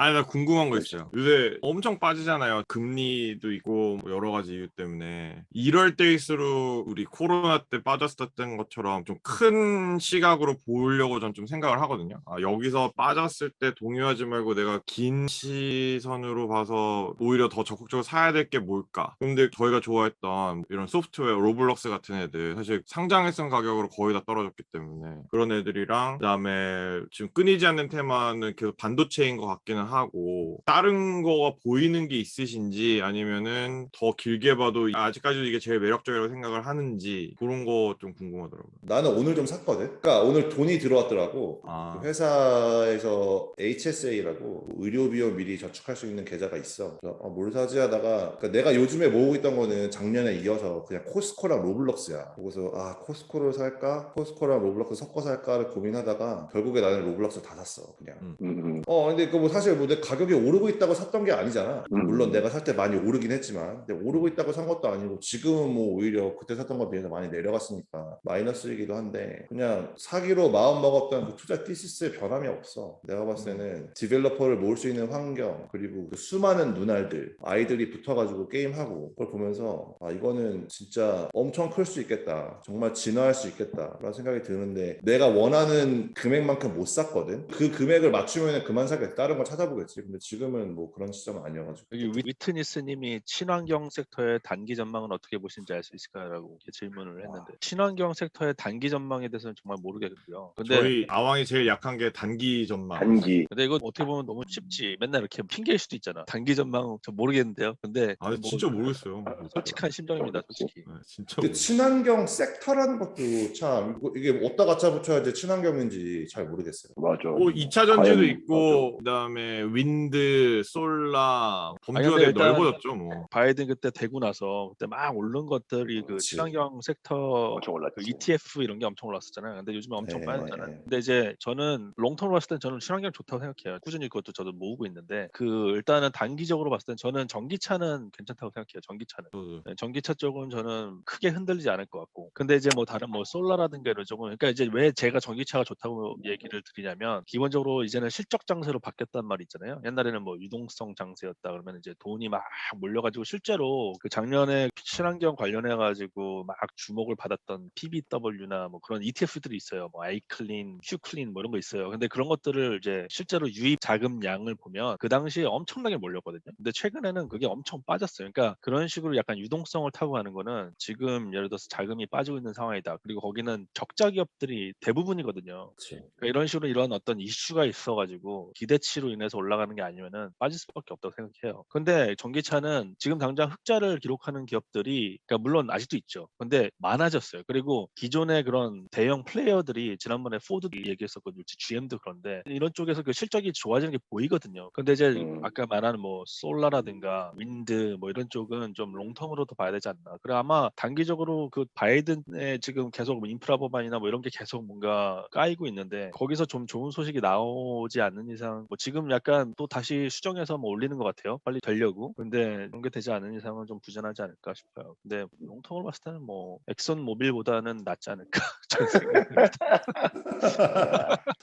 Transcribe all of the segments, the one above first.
아니, 나 궁금한 거 있어요. 요새 엄청 빠지잖아요. 금리도 있고 뭐 여러 가지 이유 때문에. 이럴 때일수록 우리 코로나 때 빠졌었던 것처럼 좀 큰 시각으로 보려고 전 좀 생각을 하거든요. 아, 여기서 빠졌을 때 동요하지 말고 내가 긴 시선으로 봐서 오히려 더 적극적으로 사야 될 게 뭘까? 근데 저희가 좋아했던 이런 소프트웨어, 로블록스 같은 애들 사실 상장했던 가격으로 거의 다 떨어졌기 때문에 그런 애들이랑 그다음에 지금 끊이지 않는 테마는 계속 반도체인 것 같기는 하고 다른 거가 보이는 게 있으신지 아니면은 더 길게 봐도 아직까지도 이게 제일 매력적이라고 생각을 하는지 그런 거 좀 궁금하더라고요. 나는 오늘 좀 샀거든. 그러니까 오늘 돈이 들어왔더라고. 그 아, 회사에서 HSA라고 의료 비용 미리 저축할 수 있는 계좌가 있어. 그래서 뭘 사지 하다가 그러니까 내가 요즘에 모으고 있던 거는 작년에 이어서 그냥 코스코랑 로블록스야. 그래서 코스코를 살까? 코스코랑 로블록스 섞어 살까를 고민하다가 결국에 나는 로블록스 다 샀어. 그냥. 근데 그 뭐 사실 뭐 내 가격이 오르고 있다고 샀던 게 아니잖아. 물론 내가 살 때 많이 오르긴 했지만, 근데 오르고 있다고 산 것도 아니고 지금은 뭐 오히려 그때 샀던 거에 비해서 많이 내려갔으니까 마이너스이기도 한데 그냥 사기로 마음 먹었던 그 투자 티시스의 변함이 없어. 내가 봤을 때는 디벨로퍼를 모을 수 있는 환경 그리고 그 수많은 눈알들 아이들이 붙어가지고 게임하고 그걸 보면서 이거는 진짜 엄청 클 수 있겠다. 정말 진화할 수 있겠다 라는 생각이 드는데 내가 원하는 금액만큼 못 샀거든. 그 금액을 맞추면 그만 사겠다. 다른 걸 찾아보겠지. 근데 지금은 뭐 그런 시점은 아니어가지고. 여기 위트니스님이 친환경 섹터의 단기 전망은 어떻게 보시는지 알 수 있을까라고 이렇게 질문을 했는데 친환경 섹터의 단기 전망에 대해서는 정말 모르겠고요. 근데 저희 아왕이 제일 약한 게 단기 전망. 단기. 근데 이거 어떻게 보면 너무 쉽지. 맨날 이렇게 핑계일 수도 있잖아. 단기 전망 저 모르겠는데요. 근데 아, 뭐 진짜 모르겠어요. 솔직한 심정입니다, 솔직히. 네, 진짜 근데 모르겠어요. 친환경 섹터라는 것도 참 이게 어디다 갖다 붙여야지 친환경인지 잘 모르겠어요. 맞아. 2차 전지도 과연, 있고 그다음에 윈드, 솔라 아니 범주가 근데 되게 일단 넓어졌죠, 뭐. 바이든 그때 되고 나서 그때 막 오른 것들이 그 그렇지. 친환경 섹터 엄청 올랐지. 그 ETF 이런 게 엄청 올랐었잖아요. 근데 요즘에 엄청 네. 빠졌잖아요. 근데 이제 저는 롱텀으로 봤을 땐 저는 친환경 좋다고 생각해요. 꾸준히 그것도 저도 모으고 있는데 그 일단은 단기적으로 봤을 땐 저는 전기차는 괜찮다고 생각해요. 전기차는. 저도. 네, 전기차 쪽은 저는 크게 흔들리지 않을 것 같고. 근데 이제 뭐 다른 뭐 솔라라든가 이런 쪽은 그러니까 이제 왜 제가 전기차가 좋다고 얘기를 드리냐면 기본적으로 이제는 실적 장세로 바뀌었단 말이 있잖아요. 옛날에는 뭐 유동성 장세였다 그러면 이제 돈이 막 몰려가지고 실제로 그 작년에 친환경 관련해 가지고 막 주목을 받았던 PBW나 뭐 그런 ETF들이 있어요. 뭐 아이클린, 큐클린 뭐 이런 거 있어요. 근데 그런 것들을 이제 실제로 유입 자금량을 보면 그 당시에 엄청나게 몰렸거든요. 근데 최근에는 그게 엄청 빠졌어요. 그러니까 그런 식으로 약간 유동성을 타고 가는 거는 지금 예를 들어서 자금이 빠지고 있는 상황이다. 그리고 거기는 적자 기업들이 대부분이거든요. 그렇지. 그러니까 이런 식으로 이런 어떤 이슈가 있어가지고 기대치로 인해서 올라가는 게 아니면은 빠질 수밖에 없다고 생각해요. 근데 전기차는 지금 당장 흑자를 기록하는 기업들이 그러니까 물론 아직도 있죠. 근데 많아졌어요. 그리고 기존의 그런 대형 플레이어들이 지난번에 포드 얘기했었거든요. GM도 그런데 이런 쪽에서 그 실적이 좋아지는 게 보이거든요. 근데 이제 아까 말하는 뭐 솔라라든가 윈드 뭐 이런 쪽은 좀 롱텀으로 더 봐야 되지 않나. 그래 아마 단기적으로 그 바이든의 지금 계속 뭐 인프라 법안이나 뭐 이런 게 계속 뭔가 까이고 있는데 거기서 좀 좋은 소식이 나오지 않는 이상 뭐 지금 약간 또 다시 수정해서 뭐 올리는 것 같아요. 빨리 되려고. 근데 그런 게 되지 않은 이상은 좀 부진하지 않을까 싶어요. 근데 롱텀으로 봤을 때는 뭐 엑선 모빌보다는 낫지 않을까 저는 생각합니다.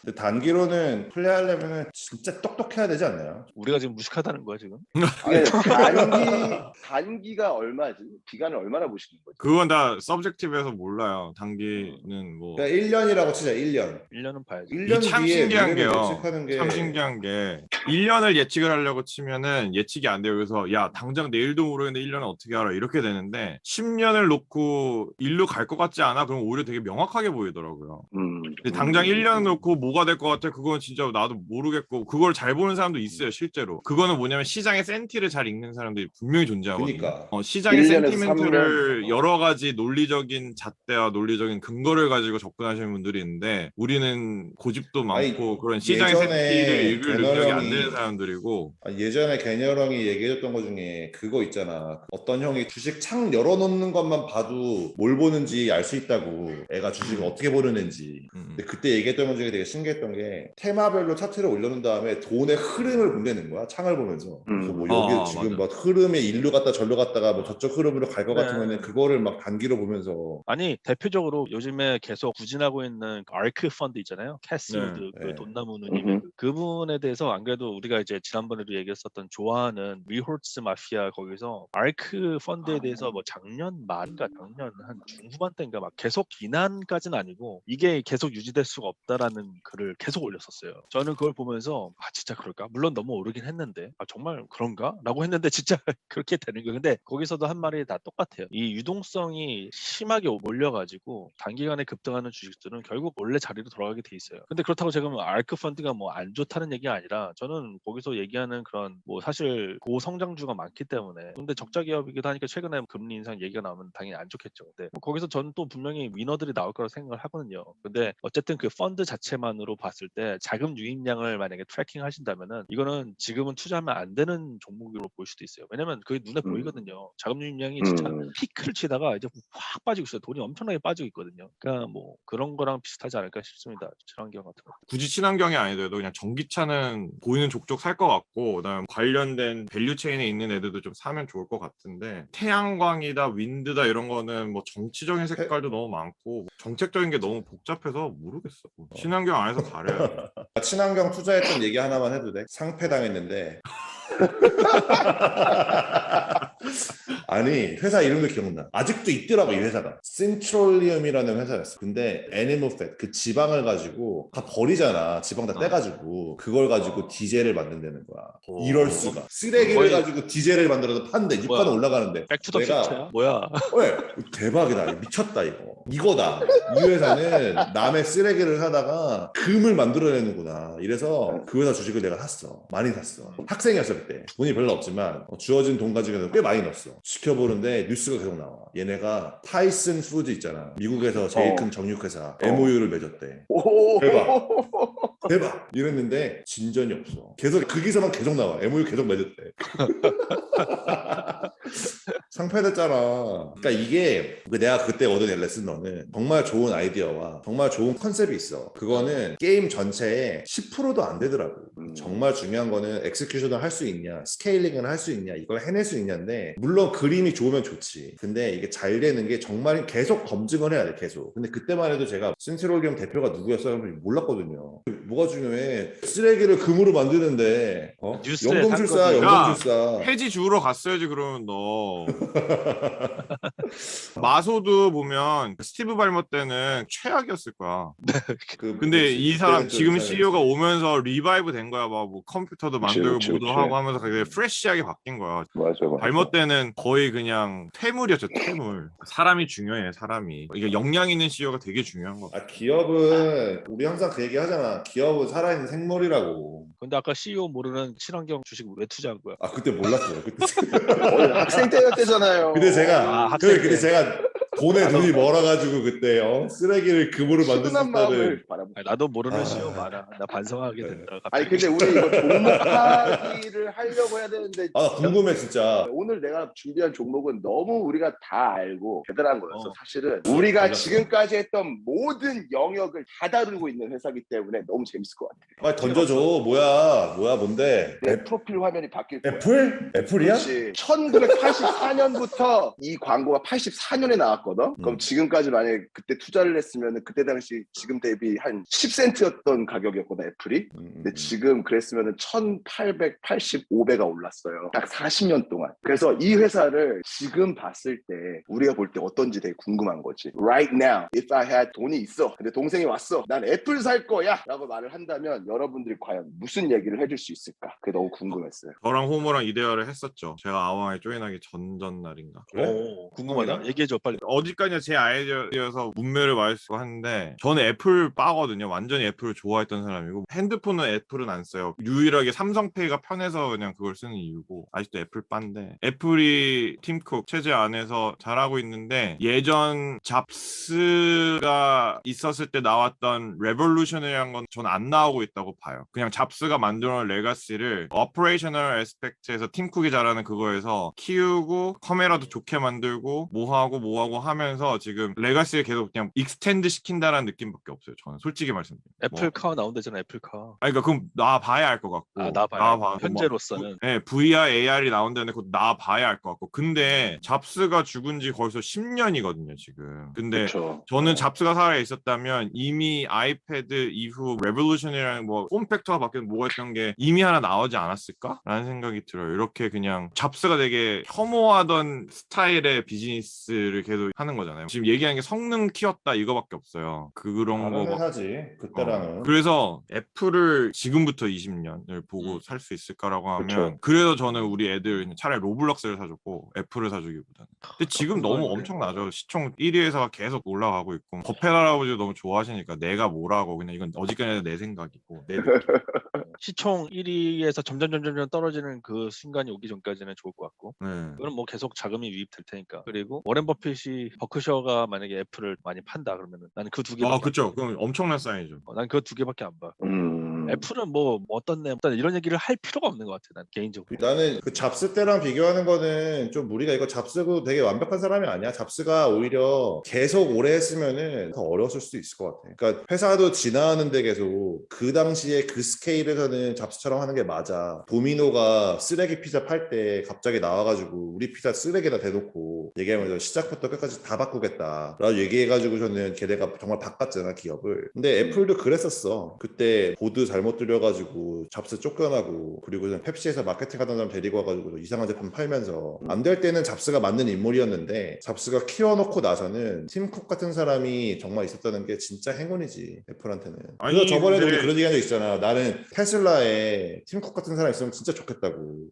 근데 단기로는 플레이하려면 진짜 똑똑해야 되지 않나요? 우리가 지금 무식하다는 거야 지금? 이게 단기가 얼마지? 기간을 얼마나 보시는 거지? 그건 다 서브젝티브해서 몰라요. 단기는 뭐. 그냥 1년이라고 치자. 1년. 1년은 봐야지. 1년 참 뒤에 신기한 미래를 게요. 예측하는 게 참 신기한 게 1년을 예측을 하려고 치면은 예측이 안 돼요. 그래서 야 당장 내일도 모르겠는데 1년은 어떻게 알아? 이렇게 되는데 10년을 놓고 일로 갈 것 같지 않아? 그럼 오히려 되게 명확하게 보이더라고요. 근데 당장 1년 놓고 뭐가 될 것 같아? 그건 진짜 나도 모르겠고 그걸 잘 보는 사람도 있어요. 실제로. 그거는 뭐냐면 시장의 센티를 잘 읽는 사람들이 분명히 존재하거든요. 그러니까 시장의 1년에서 센티멘트를 3년. 여러 가지 논리적인 잣대와 논리적인 근거를 가지고 접근하시는 분들이 있는데 우리는 고집도 아니 많고 그런 시장의 센티를 예전에 읽을 능력이 안 되는 개널형이 사람들이고. 예전에 개념형이 얘기해줬던 것 중에 그거 있잖아. 어떤 형이 주식 창 열어놓는 것만 봐도 뭘 보는지 알 수 있다고. 애가 주식을 어떻게 보는지. 근데 그때 얘기했던 것 중에 되게 신기했던 게 테마별로 차트를 올려놓은 다음에 돈의 흐름을 본다는 거야. 창을 보면서. 그래서 뭐 여기 지금 맞아. 막 흐름에 일로 갔다 절로 갔다가 뭐 저쪽 흐름으로 갈 것 네. 같으면은 그거를 막 단기로 보면서 아니 대표적으로 요즘에 계속 부진하고 있는 그 아크 펀드 있잖아요. 캐시우드 네. 그 예. 돈나무 누님의 그분에 대해서 안 그래도 저도 우리가 이제 지난번에도 얘기했었던 좋아하는 리홀츠 마피아 거기서 아크 펀드에 대해서 뭐 작년 말인가 작년 한 중후반 때인가 막 계속 비난까지는 아니고 이게 계속 유지될 수가 없다라는 글을 계속 올렸었어요. 저는 그걸 보면서 아 진짜 그럴까? 물론 너무 오르긴 했는데 아 정말 그런가? 라고 했는데 진짜 그렇게 되는 거예요. 근데 거기서도 한 말이 다 똑같아요. 이 유동성이 심하게 몰려가지고 단기간에 급등하는 주식들은 결국 원래 자리로 돌아가게 돼 있어요. 근데 그렇다고 제가 뭐 아크 펀드가 뭐 안 좋다는 얘기가 아니라 저는 거기서 얘기하는 그런 뭐 사실 고성장주가 많기 때문에 근데 적자 기업이기도 하니까 최근에 금리 인상 얘기가 나오면 당연히 안 좋겠죠. 근데 뭐 거기서 저는 또 분명히 위너들이 나올 거라고 생각을 하거든요. 근데 어쨌든 그 펀드 자체만으로 봤을 때 자금 유입량을 만약에 트래킹 하신다면은 이거는 지금은 투자하면 안 되는 종목으로 볼 수도 있어요. 왜냐면 그게 눈에 보이거든요. 자금 유입량이 진짜 피크를 치다가 이제 확 빠지고 있어요. 돈이 엄청나게 빠지고 있거든요. 그러니까 뭐 그런 거랑 비슷하지 않을까 싶습니다. 친환경 같은 거. 굳이 친환경이 아니더라도 그냥 전기차는 보이는 족족 살 것 같고 그다음 관련된 밸류 체인에 있는 애들도 좀 사면 좋을 것 같은데 태양광이다 윈드다 이런 거는 뭐 정치적인 색깔도 너무 많고 정책적인 게 너무 복잡해서 모르겠어. 친환경 안에서 가려야 돼. 친환경 투자했던 얘기 하나만 해도 돼? 상패당했는데 아니 회사 이름도 기억나. 아직도 있더라고 이 회사가. 센트롤리움이라는 회사였어. 근데 애니멀 팻 그 지방을 가지고 다 버리잖아. 지방 다 떼가지고 그걸 가지고 디젤을 만든다는 거야. 이럴 수가. 쓰레기를 거의- 가지고 디젤을 만들어서 판대. 유가는 뭐야? 올라가는데. 백투더 내가 퓨처야? 뭐야? 왜? 대박이다. 미쳤다 이거. 이거다. 이 회사는 남의 쓰레기를 사다가 금을 만들어내는구나. 이래서 그 회사 주식을 내가 샀어. 많이 샀어. 학생이었어 그때. 돈이 별로 없지만 주어진 돈 가지고 꽤 많이 넣었어. 지켜보는데 뉴스가 계속 나와. 얘네가 타이슨 푸드 있잖아. 미국에서 제일 큰 정육회사 MOU를 맺었대. 오. 대박. 대박. 이랬는데 진전이 없어. 계속 그 기사만 계속 나와. MOU 계속 맺었대. 상패됐잖아. 그러니까 이게 내가 그때 얻은 레슨너는 정말 좋은 아이디어와 정말 좋은 컨셉이 있어. 그거는 게임 전체에 10%도 안 되더라고. 정말 중요한 거는 엑스큐션을 할 수 있냐, 스케일링을 할 수 있냐, 이걸 해낼 수 있냐인데 물론 그림이 좋으면 좋지. 근데 이게 잘 되는 게 정말 계속 검증을 해야 돼, 계속. 근데 그때만 해도 제가 신트롤리움 대표가 누구였어요? 몰랐거든요. 뭐가 중요해? 쓰레기를 금으로 만드는데 뉴스에 연금술사, 산 거지. 연금술사. 해지 주우러 갔어야지 그러면 너. 마소도 보면 스티브 발머 때는 최악이었을 거야. 근데 그치. 이 사람 그때는 좀 지금 이상했지. CEO가 오면서 리바이브 된 거야. 막 뭐 컴퓨터도 그치, 만들고 그치, 뭐도 그치. 하고 하면서 되게 프레시하게 바뀐 거야. 맞아. 발머 때는 거의 그냥 퇴물이었죠, 퇴물. 사람이 중요해, 사람이. 이게 역량 있는 CEO가 되게 중요한 거야. 기업은 우리 항상 그 얘기 하잖아. 기업은 살아있는 생물이라고. 근데 아까 CEO 모르는 친환경 주식 왜 투자한 거야? 그때 몰랐어요. 그때 학생 때였대잖아요. 근데 제가 학생 때. 근데 제가 돈이 멀어가지고 그때 쓰레기를 금으로 만들 수 시원한 있다는. 마음을 바라보. 아니, 나도 모르는 아. CEO 많아. 나 반성하게 된다. 아니 갑자기. 근데 우리 이거 종목 파기를 하려고 해야 되는데 나 궁금해 진짜. 오늘 내가 준비한 종목은 너무 우리가 다 알고 대단한 거였어. 어. 사실은 우리가 맞았어. 지금까지 했던 모든 영역을 다 다루고 있는 회사이기 때문에 너무 재밌을 것 같아. 빨리 던져줘. 뭐야 뭔데? 내 프로필 화면이 바뀔 거야. 애플이야? 그렇지. 1984년부터 이 광고가 84년에 나왔거든. 그럼 지금까지 만약에 그때 투자를 했으면 그때 당시 지금 대비 한 10센트였던 가격이었거든 애플이. 근데 지금 그랬으면 1885배가 올랐어요. 딱 40년 동안. 그래서 이 회사를 지금 봤을 때 우리가 볼 때 어떤지 되게 궁금한 거지. Right now, if I had 돈이 있어. 근데 동생이 왔어. 난 애플 살 거야. 라고 말을 한다면 여러분들이 과연 무슨 얘기를 해줄 수 있을까? 그게 너무 궁금했어요. 저랑 호모랑 이 대화를 했었죠. 제가 아왕에 조인하기 전날인가. 오, 궁금하다. 얘기해줘 빨리. 어디까지나 제 아이디어여서 문매를 맞을 수 하는데 저는 애플 빠거든요. 완전히 애플을 좋아했던 사람이고 핸드폰은 애플은 안 써요. 유일하게 삼성페이가 편해서 그냥 그걸 쓰는 이유고 아직도 애플 빠인데 애플이 팀쿡 체제 안에서 잘하고 있는데 예전 잡스가 있었을 때 나왔던 레볼루션이라는 건 전 안 나오고 있다고 봐요. 그냥 잡스가 만들어놓은 레가시를 오퍼레이셔널 에스펙트에서 팀쿡이 잘하는 그거에서 키우고 카메라도 좋게 만들고 뭐하고 하면서 지금 레가시를 계속 그냥 익스텐드 시킨다라는 느낌밖에 없어요. 저는 솔직히 말씀드리면. 애플카 나온다잖아, 애플카. 아니 그러니까 그럼 나 봐야 알 것 같고. 나 봐요. 나와봐. 현재로서는. 네, VR, AR이 나온다는데 그거 나 봐야 알 것 같고. 근데 잡스가 죽은 지 벌써 10년이거든요, 지금. 근데 그렇죠. 저는 잡스가 살아 있었다면 이미 아이패드 이후 레볼루션이라는 뭐 폼팩터가 바뀌는 뭐가 있던 게 이미 하나 나오지 않았을까라는 생각이 들어요. 이렇게 그냥 잡스가 되게 혐오하던 스타일의 비즈니스를 계속 하는 거잖아요. 지금 얘기하는 게 성능 키웠다 이거밖에 없어요. 그런 거. 다르긴 하지 그때랑은. 그래서 애플을 지금부터 20년을 보고 살 수 있을까라고 하면 그쵸. 그래서 저는 우리 애들 그냥 차라리 로블록스를 사줬고 애플을 사주기보다는. 근데 지금 너무 엄청나죠. 시총 1위에서 계속 올라가고 있고 버펫 할아버지도 너무 좋아하시니까 내가 뭐라고 그냥 이건 어지간히 내 생각이고 내 느낌. 시총 1위에서 점점 떨어지는 그 순간이 오기 전까지는 좋을 것 같고 네. 그건 뭐 계속 자금이 유입될 테니까. 그리고 워렌 버핏이 버크셔가 만약에 애플을 많이 판다 그러면은 나는 그 두 개밖에 아 그쵸. 그럼 엄청난 사인이죠. 난 그 두 개밖에 안 봐. 음. 애플은 뭐 어떻네 이런 얘기를 할 필요가 없는 것 같아. 난 개인적으로. 나는 그 잡스 때랑 비교하는 거는 좀 무리가. 이거 잡스도 되게 완벽한 사람이 아니야. 잡스가 오히려 계속 오래 했으면은 더 어려웠을 수도 있을 것 같아. 그러니까 회사도 진화하는데 계속 그 당시에 그 스케일에서는 잡스처럼 하는 게 맞아. 도미노가 쓰레기 피자 팔 때 갑자기 나와가지고 우리 피자 쓰레기다 대놓고 얘기하면서 시작부터 끝까지 다 바꾸겠다 라고 얘기해가지고 저는 걔네가 정말 바꿨잖아 기업을. 근데 애플도 그랬었어. 그때 보드 잘못 들여가지고 잡스 쫓겨나고 그리고 펩시에서 마케팅 하던 사람 데리고 와가지고 이상한 제품 팔면서 안 될 때는 잡스가 맞는 인물이었는데 잡스가 키워놓고 나서는 팀 쿡 같은 사람이 정말 있었다는 게 진짜 행운이지 애플한테는. 아니, 그래서 저번에도 근데- 우리 그런 얘기한 적 있잖아. 나는 테슬라에 팀 쿡 같은 사람 있으면 진짜 좋겠다고.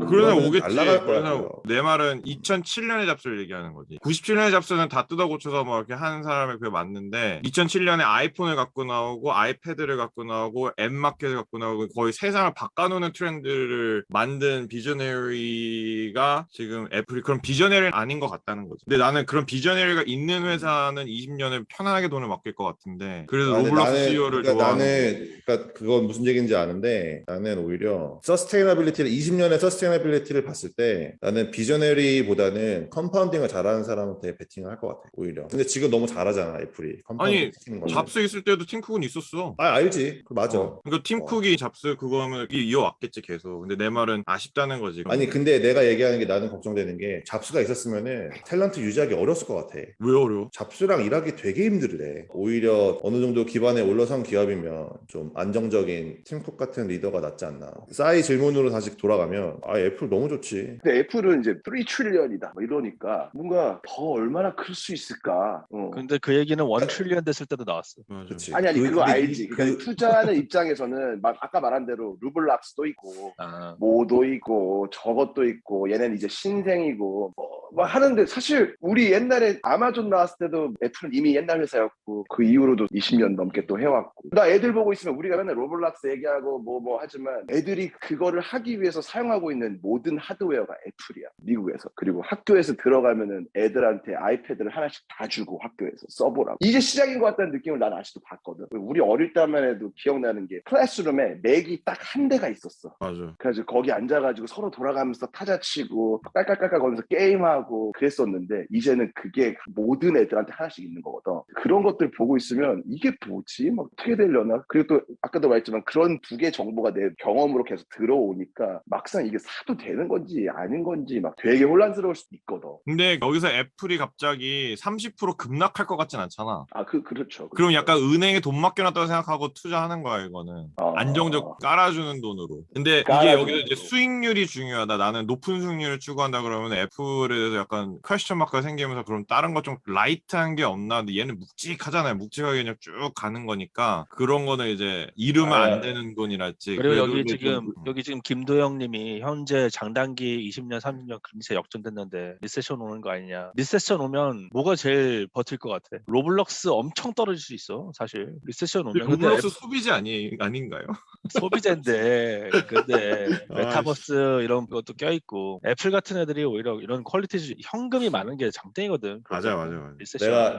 그러다 그거는 오겠지. 날라갈 거야, 그래서 그거. 내 말은 2007년의 잡스를 얘기하는 거지. 97년의 잡스는 다 뜯어 고쳐서 뭐 이렇게 하는 사람이 그게 맞는데 2007년에 아이폰을 갖고 나오고 아이패드를 갖고 나오고 앱마켓을 갖고 나오고 거의 세상을 바꿔놓는 트렌드를 만든 비저너리가 지금 애플이 그런 비저너리는 아닌 것 같다는 거지. 근데 나는 그런 비저너리가 있는 회사는 20년을 편안하게 돈을 맡길 것 같은데 그래서 근데 로블록스 나는- CEO를 그러니까 좋아하는 나는 그러니까 그건 무슨 얘기인지 아는데 나는 오히려 서스테이너빌리티를 20년의 서스테이너빌리티를 봤을 때 나는 비저너리보다는 컴파운딩을 잘하는 사람한테 베팅을 할 것 같아 오히려. 근데 지금 너무 잘하잖아 애플이. 컴파운딩 아니, 시키는 거는. 잡스 있을 때도 팀쿡은 있었어. 알지. 그 맞아. 그러니까 팀쿡이 잡스 그거면 이어왔겠지 계속. 근데 내 말은 아쉽다는 거지. 아니 근데 내가 얘기하는 게 나는 걱정되는 게 잡스가 있었으면은 탤런트 유지하기 어려웠을 것 같아. 왜 어려워? 잡스랑 일하기 되게 힘들래. 오히려 어느 정도 기반에 올라선 기업이면 좀 안정적인 팀쿡 같은 리더가 낫지 않나. 싸이 질문으로 다시 돌아가면 애플 너무 좋지. 근데 애플은 이제 3 트릴리언이다 뭐 이러니까 뭔가 더 얼마나 클 수 있을까. 근데 그 얘기는 1 트릴리언 됐을 때도 나왔어. 맞아. 그치. 아니 그거 근데 알지. 그러니까 투자하는 입장에서는 막 아까 말한 대로 루블락스도 있고 모도 있고 저것도 있고 얘는 이제 신생이고 뭐 하는데 사실 우리 옛날에 아마존 나왔을 때도 애플은 이미 옛날 회사였고 그 이후로도 20년 넘게 또 해왔고 나 애들 보고 있으면 우리가 맨날 로블락스 얘기하고 뭐 하지만 애들이 그거를 하기 위해서 사용하고 있는 모든 하드웨어가 애플이야 미국에서. 그리고 학교에서 들어가면은 애들한테 아이패드를 하나씩 다 주고 학교에서 써보라고. 이제 시작인 것 같다는 느낌을 난 아직도 받거든. 우리 어릴 때만 해도 기억나는 게 클래스룸에 맥이 딱 한 대가 있었어. 맞아. 그래서 거기 앉아가지고 서로 돌아가면서 타자 치고 깔깔깔깔 거리면서 게임하고 그랬었는데 이제는 그게 모든 애들한테 하나씩 있는 거거든. 그런 것들 보고 있으면 이게 뭐지? 막 어떻게 되려나? 그리고 또 아까도 말했지만 그런 두 개 정보가 내 경험으로 계속 들어오니까 막상 이게 사도 되는 건지 아닌 건지 막 되게 혼란스러울 수도 있거든. 근데 여기서 애플이 갑자기 30% 급락할 것 같진 않잖아. 그렇죠. 그럼 약간 은행에 돈 맡겨놨다고 생각하고 투자하는 거야 이거는. 안정적 깔아주는 돈으로. 근데 이게 깔아주는 여기서 이제 돈으로. 수익률이 중요하다. 나는 높은 수익률을 추구한다 그러면 애플에 대해서 약간 퀘스천 마크가 생기면서 그럼 다른 거 좀 라이트한 게 없나. 근데 얘는 묵직하잖아요. 묵직하게 그냥 쭉 가는 거니까 그런 거는 이제 잃으면 안 되는 돈이랄지. 그리고 그래도 여기 지금 김도영님이 현재 장단기 20년 30년 금세 역전됐는데 리세션 오는 거 아니냐. 리세션 오면 뭐가 제일 버틸 것 같아? 로블록스 엄청 떨어질 수 있어 사실. 리세션 오면. 로블록스 소비지 아닌가요? 소비재인데 근데 메타버스 이런 것도 껴있고 애플 같은 애들이 오히려 이런 퀄리티 현금이 많은 게 장땡이거든. 맞아.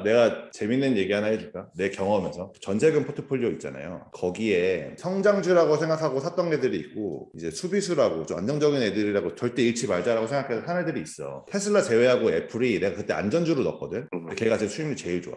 내가 재밌는 얘기 하나 해줄까? 내 경험에서 전세금 포트폴리오 있잖아요. 거기에 성장주라고 생각하고 샀던 애들이 있고 이제 수비수라고 좀 안정적인 애들이라고 절대 잃지 말자라고 생각해서 산 애들이 있어. 테슬라 제외하고 애플이 내가 그때 안전주로 넣었거든. 근데 걔가 지금 수익률이 제일 좋아.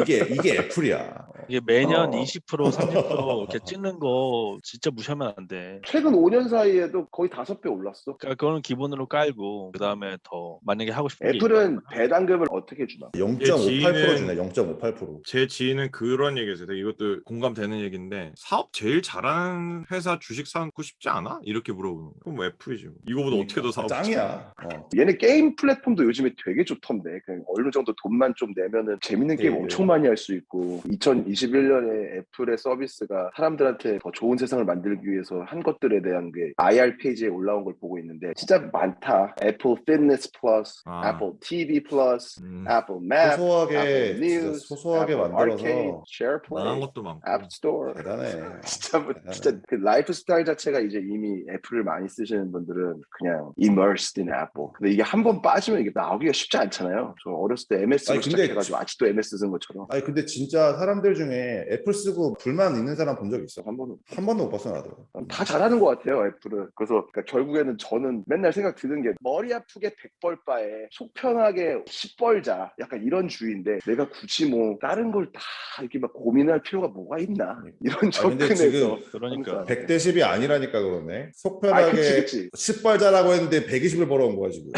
이게 애플이야. 이게 매년 20% 30% 이렇게 찍는 거 진짜 무시하면 안 돼. 최근 5년 사이에도 거의 5배 올랐어. 그러니까 그거는 기본으로 깔고 그 다음에 더 만약에 하고 싶은 게 애플은 있다면. 배당금을 어떻게 주나? 0.58% 주네. 0.58%. 제 지인은 그런 얘기했어요. 되게 이것도 공감되는 얘기인데 사업 제일 잘하는 회사 주식 사고 싶지 않아? 이렇게 물어보는 거야. 그럼 뭐 애플이지. 뭐. 이거보다 어떻게 더 사업 짱이야. 얘네 게임 플랫폼도 요즘에 되게 좋던데 그냥 어느 정도 돈만 좀 내면은 재밌는 게임 예. 엄청 많이 할 수 있고 2021년에 애플의 서비스가 사람들한테 더 좋은 세상을 만들기 위해서 한 것들에 대한 게 IR 페이지에 올라온 걸 보고 있는데 진짜 많다. 애플 피트니스 플러스, 애플 TV 플러스, 애플 맵, 소소하게 애플 진짜 뉴스, 소소하게 애플 만들어서 아케이드, 쉐어플레이, 망한 것도 많고. 앱 스토어. 대단해. 진짜 그 라이프 스타일 자체가 이제 이미 애플을 많이 쓰시는 분들은 그냥 immersed in Apple. 근데 이게 한 번 빠지면 이게 나오기가 쉽지 않잖아요. 저 어렸을 때 MS로 아니, 근데 시작해가지고 아직도 MS 쓴 것처럼. 아니 근데 진짜 사람들 중에 애플 쓰고 불만 있는 사람 본 적 있어? 한 번은 한 번도 못 봤어 나도. 다 잘하는 것 같아요 애플은. 그래서 그러니까 결국에는 저는 맨날 생각 드는 게 머리 아프게 100벌 바에 속 편하게 10벌자 약간 이런 주의인데 내가 굳이 뭐 다른 걸 다 이렇게 막 고민할 필요가 뭐가 있나 이런 근데 접근에서 지금 그러니까 100대 10이 아니라니까 그러네. 속 아, 편하게 그치. 10발자라고 했는데 120을 벌어온 거야 지금.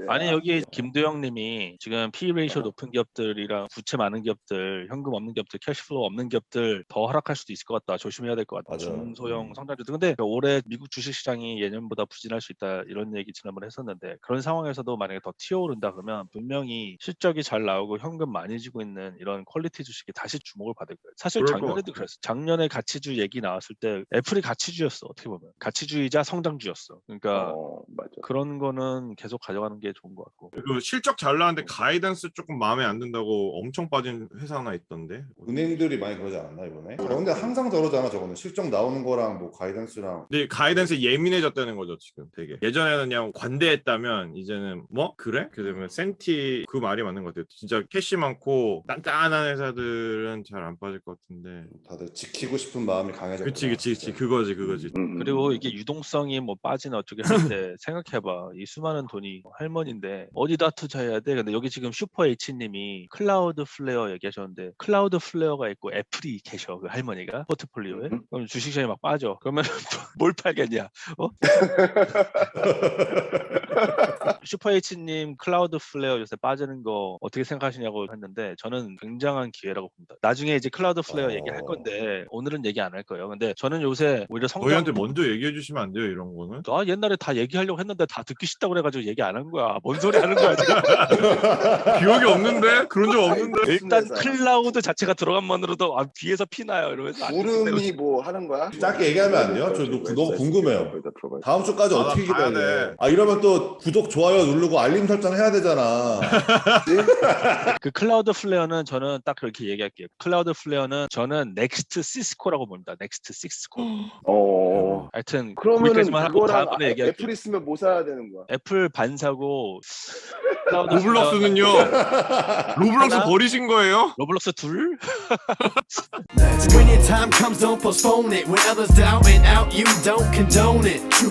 아니 여기 김도영님이 지금 P 레이쇼 높은 기업들이랑 부채 많은 기업들, 현금 없는 기업들, 캐시플로우 없는 기업들 더 하락할 수도 있을 것 같다. 조심해야 될 것 같다. 맞아. 중소형 성장주들. 근데 올해 미국 주식시장이 예년보다 부진할 수 있다 이런 얘기 지난번에 했었는데 그런 상황에서도 만약에 더 튀어오른다 그러면 분명히 실적이 잘 나오고 현금 많이 지고 있는 이런 퀄리티 주식이 다시 주목을 받을 거예요. 사실 그럴 것 작년에도 같아. 그랬어. 작년에 가치주 얘기 나왔을 때 애플이 가치주였어. 어떻게 보면 가치주이자 성장주였어. 그러니까 맞아. 그런 거는 계속 가져가는 게 좋은 것 같고. 그 실적 잘 나왔는데 가이던스 조금 마음에 안 든다고 엄청 빠진 회사 하나 있던데. 은행들이 많이 그러지 않았나 이번에? 근데 항상 저러잖아 저거는. 실적 나오는 거랑 뭐 가이던스랑. 근데 가이던스 예민해졌다는 거죠 지금 되게. 예전에는 그냥 관대했다면 이제는 뭐 그래? 그러면 센티 그 말이 맞는 것 같아요. 진짜 캐시 많고 단단한 회사들은 잘 안 빠질 것 같은데. 다들 지키고 싶은 마음이 강해졌구나. 그치 그거지. 그리고 이게 유동성이 뭐 빠지나 어쩌게 하는데 생각해봐. 이 수많은 돈이 할머니인데 어디다 투자해야 돼? 근데 여기 지금 슈퍼 H님이 클라우드 플레어 얘기하셨는데 클라우드 플레어가 있고 애플이 계셔 그 할머니가 포트폴리오에. 그럼 주식시장이 막 빠져. 그러면 뭘 팔겠냐? 어? 슈퍼 H님 클라우드 플레어 요새 빠지는 거 어떻게 생각하시냐고 했는데 저는 굉장한 기회라고 봅니다. 나중에 이제 클라우드 플레어 얘기할 건데 오늘은 얘기 안 할 거예요. 근데 저는 요새 오히려 저희한테 먼저 얘기해 주시면 안 돼요 이런 거는. 나 옛날에 다 얘기하려고 했는데 다 듣기 싫다고 그래가지고 얘기 안 한 거야. 뭔 소리 하는 거야 지금. 기억이 없는데? 그런 적 없는데? 일단 클라우드 자체가 들어간만으로도 뒤에서 피나요 이러면서 안 구름이 뭐 하는 거야? 짧게 얘기하면 안 돼요? 저 너무 궁금해요. 다음 주까지 나 어떻게 가야 기다려? 돼. 아 이러면 또 구독 좋아요 누르고 알림 설정 해야 되잖아. 그 클라우드 플레어는 저는 딱 그렇게 얘기할게요. 클라우드 플레어는 저는 넥스트 시스코라고 봅니다. 넥스트 시스코. 하여튼 그러면은 거기까지만 하고 그거랑 다음번에 얘기할게요. 애플 있으면 뭐 사야 되는 거야? 애플 반 사고 클라우드 로블록스는요? 로블록스 버리신 거예요? 로블록스 둘? When your time comes, don't postpone it. When others down and out, you don't condone it. True